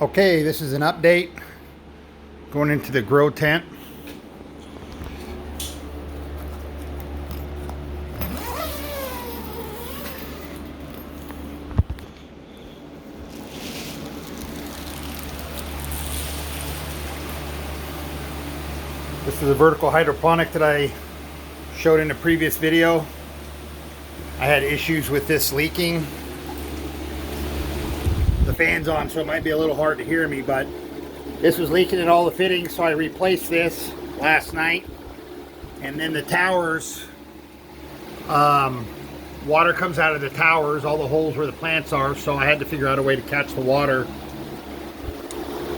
Okay, this is an update going into the grow tent. This is a vertical hydroponic that I showed in a previous video. I had issues with this leaking. The fan's on, so it might be a little hard to hear me, but this was leaking in all the fittings, so I replaced this last night. And then the towers, water comes out of the towers, all the holes where the plants are, so I had to figure out a way to catch the water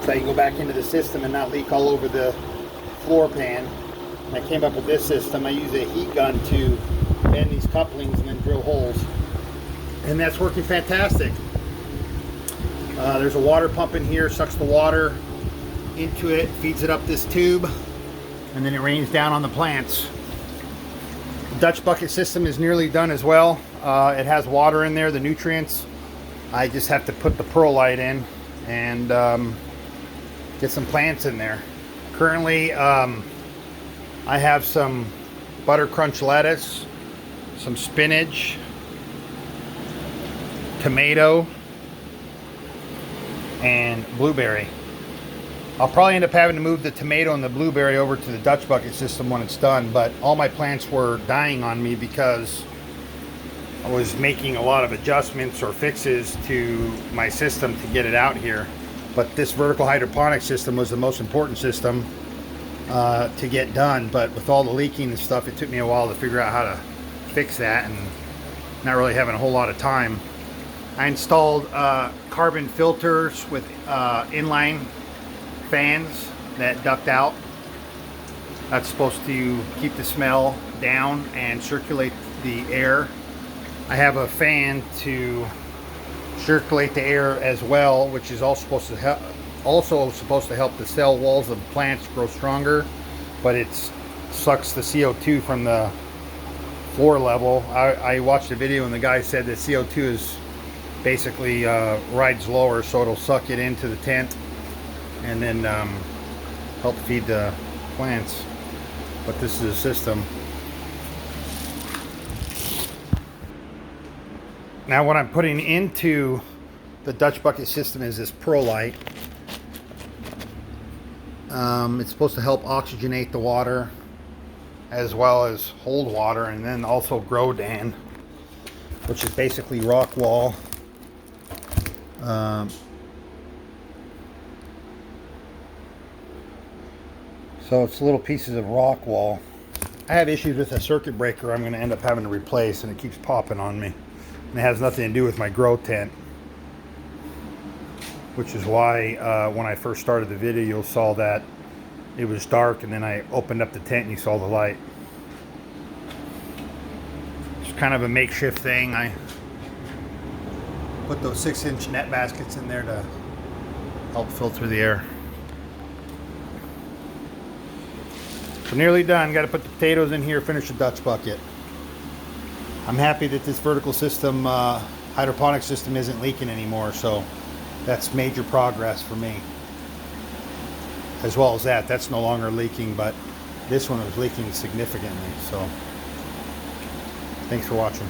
so I can go back into the system and not leak all over the floor pan. And I came up with this system. I use a heat gun to bend these couplings and then drill holes, and that's working fantastic. There's a water pump in here, sucks the water into it, feeds it up this tube, and then it rains down on the plants. The Dutch bucket system is nearly done as well. It has water in there, the nutrients. I just have to put the perlite in and get some plants in there. Currently, I have some butter crunch lettuce, some spinach, tomato, and blueberry. I'll probably end up having to move the tomato and the blueberry over to the Dutch bucket system when it's done, but all my plants were dying on me because I was making a lot of adjustments or fixes to my system to get it out here. But this vertical hydroponic system was the most important system to get done, but with all the leaking and stuff, it took me a while to figure out how to fix that, and not really having a whole lot of time. I installed carbon filters with inline fans that duct out. That's supposed to keep the smell down and circulate the air. I have a fan to circulate the air as well, which is also supposed to help the cell walls of the plants grow stronger, but it sucks the CO2 from the floor level. I watched a video and the guy said that CO2 is basically rides lower, so it'll suck it into the tent and then help feed the plants. But this is a system. Now what I'm putting into the Dutch bucket system is this perlite. It's supposed to help oxygenate the water as well as hold water, and then also grow dan, which is basically rock wall. So it's little pieces of rock wall. I have issues with a circuit breaker I'm going to end up having to replace, and it keeps popping on me. And it has nothing to do with my grow tent, which is why when I first started the video, you saw that it was dark, and then I opened up the tent and you saw the light. It's kind of a makeshift thing. I put those 6-inch net baskets in there to help filter the air. So nearly done. Got to put the potatoes in here, finish the Dutch bucket. I'm happy that this vertical system, hydroponic system, isn't leaking anymore, so that's major progress for me. As well as that's no longer leaking, but this one was leaking significantly. So thanks for watching.